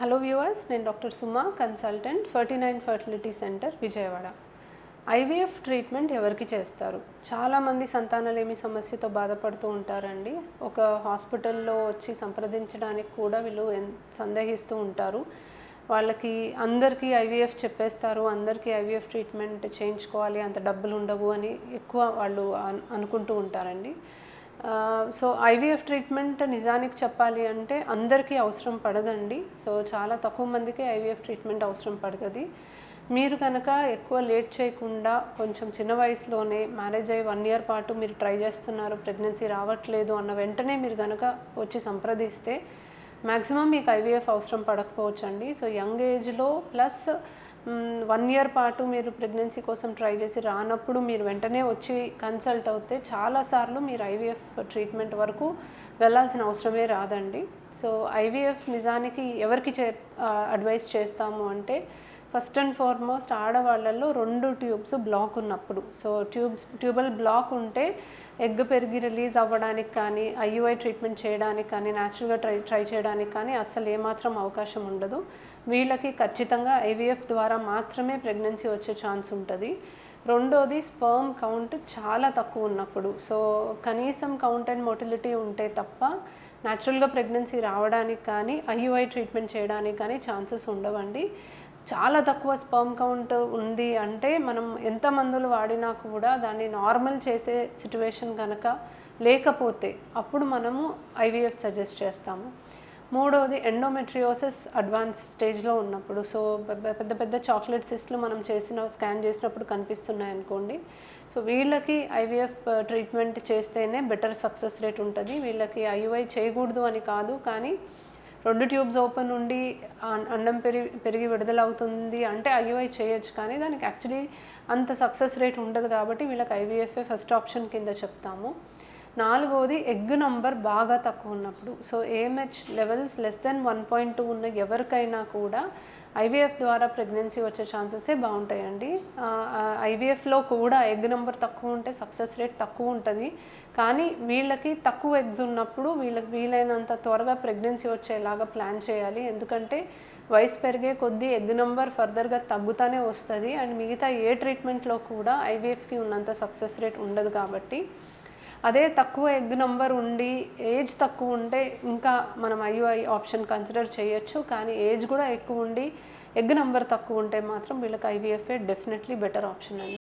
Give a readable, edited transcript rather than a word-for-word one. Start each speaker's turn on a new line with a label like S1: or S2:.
S1: Hello viewers, నేను doctor Suma, consultant 49 fertility centre Vijayawada. IVF treatment ఎవరికి చేస్తారు? చాలామంది సంతానలేమి సమస్యతో బాధపడుతూ ఉంటారండి. ఒక హాస్పిటల్లో వచ్చి సంప్రదించడానికి కూడా వీళ్ళు సందేహిస్తూ ఉంటారు. వాళ్ళకి అందరికీ ఐవీఎఫ్ చెప్పేస్తారు, అందరికీ ఐవీఎఫ్ ట్రీట్మెంట్ చేయించుకోవాలి, అంత డబ్బులు ఉండవు అని ఎక్కువ వాళ్ళు అనుకుంటూ ఉంటారండి. సో ఐవీఎఫ్ ట్రీట్మెంట్ నిజానికి చెప్పాలి అంటే అందరికీ అవసరం పడదండి. సో చాలా తక్కువ మందికి ఐవీఎఫ్ ట్రీట్మెంట్ అవసరం పడుతుంది. మీరు కనుక ఎక్కువ లేట్ చేయకుండా కొంచెం చిన్న వయసులోనే మ్యారేజ్ అయ్యి 1 ఇయర్ పాటు మీరు ట్రై చేస్తున్నారు, ప్రెగ్నెన్సీ రావట్లేదు అన్న వెంటనే మీరు కనుక వచ్చి సంప్రదిస్తే మ్యాక్సిమం మీకు ఐవీఎఫ్ అవసరం పడకపోవచ్చండి. సో యంగ్ ఏజ్లో ప్లస్ 1 ఇయర్ పాటు మీరు ప్రెగ్నెన్సీ కోసం ట్రై చేసి రానప్పుడు మీరు వెంటనే వచ్చి కన్సల్ట్ అవుతే చాలాసార్లు మీరు ఐవీఎఫ్ ట్రీట్మెంట్ వరకు వెళ్ళాల్సిన అవసరమే రాదండి. సో ఐవీఎఫ్ నిజానికి ఎవరికి అడ్వైస్ చేస్తాము అంటే ఫస్ట్ అండ్ ఫార్మోస్ట్ ఆడవాళ్ళల్లో 2 ట్యూబ్స్ బ్లాక్ ఉన్నప్పుడు. సో ట్యూబల్ బ్లాక్ ఉంటే ఎగ్ పెరిగి రిలీజ్ అవ్వడానికి కానీ, ఐయుఐ ట్రీట్మెంట్ చేయడానికి కానీ, న్యాచురల్గా ట్రై చేయడానికి కానీ అస్సలు ఏమాత్రం అవకాశం ఉండదు. వీళ్ళకి ఖచ్చితంగా ఐవీఎఫ్ ద్వారా మాత్రమే ప్రెగ్నెన్సీ వచ్చే ఛాన్స్ ఉంటుంది. రెండోది స్పర్మ్ కౌంట్ చాలా తక్కువ ఉన్నప్పుడు. సో కనీసం కౌంట్ అండ్ మోటిలిటీ ఉంటే తప్ప న్యాచురల్గా ప్రెగ్నెన్సీ రావడానికి కానీ, ఐయుఐ ట్రీట్మెంట్ చేయడానికి కానీ ఛాన్సెస్ ఉండవండి. చాలా తక్కువ స్పర్మ్ కౌంట్ ఉంది అంటే మనం ఎంత మందులు వాడినా కూడా దాన్ని నార్మల్ చేసే సిట్యువేషన్ కనుక లేకపోతే అప్పుడు మనము ఐవీఎఫ్ సజెస్ట్ చేస్తాము. మూడవది ఎండోమెట్రియోసిస్ అడ్వాన్స్ స్టేజ్లో ఉన్నప్పుడు. సో పెద్ద పెద్ద చాక్లెట్ సిస్ట్లు మనం స్కాన్ చేసినప్పుడు కనిపిస్తున్నాయి అనుకోండి. సో వీళ్ళకి ఐవీఎఫ్ ట్రీట్మెంట్ చేస్తేనే బెటర్ సక్సెస్ రేట్ ఉంటుంది. వీళ్ళకి ఐయుఐ చేయకూడదు అని కాదు, కానీ 2 ట్యూబ్స్ ఓపెన్ ఉండి అండం పెరిగి విడుదలవుతుంది అంటే ఐయుఐ చేయొచ్చు, కానీ దానికి యాక్చువల్లీ అంత సక్సెస్ రేట్ ఉండదు. కాబట్టి వీళ్ళకి ఐవీఎఫ్ఏ ఫస్ట్ ఆప్షన్ కింద చెప్తాము. నాలుగవది ఎగ్ నంబర్ బాగా తక్కువ ఉన్నప్పుడు. So AMH levels less than 1.2 ఉన్న ఎవరికైనా కూడా ఐవీఎఫ్ ద్వారా ప్రెగ్నెన్సీ వచ్చే ఛాన్సెసే బాగుంటాయండి. ఐవీఎఫ్లో కూడా ఎగ్ నెంబర్ తక్కువ ఉంటే సక్సెస్ రేట్ తక్కువ ఉంటుంది, కానీ వీళ్ళకి తక్కువ ఎగ్స్ ఉన్నప్పుడు వీళ్ళకి వీలైనంత త్వరగా ప్రెగ్నెన్సీ వచ్చేలాగా ప్లాన్ చేయాలి. ఎందుకంటే వయసు పెరిగే కొద్దీ ఎగ్ నెంబర్ ఫర్దర్గా తగ్గుతూనే వస్తుంది అండ్ మిగతా ఏ ట్రీట్మెంట్లో కూడా ఐవీఎఫ్కి ఉన్నంత సక్సెస్ రేట్ ఉండదు. కాబట్టి అదే తక్కువ ఎగ్ నెంబర్ ఉండి ఏజ్ తక్కువ ఉంటే ఇంకా మనం ఐయుఐ ఆప్షన్ కన్సిడర్ చేయొచ్చు, కానీ ఏజ్ కూడా ఎక్కువ ఉండి ఎగ్ నెంబర్ తక్కువ ఉంటే మాత్రం వీళ్ళకి ఐవీఎఫ్ఏ డెఫినెట్లీ బెటర్ ఆప్షన్ అండి.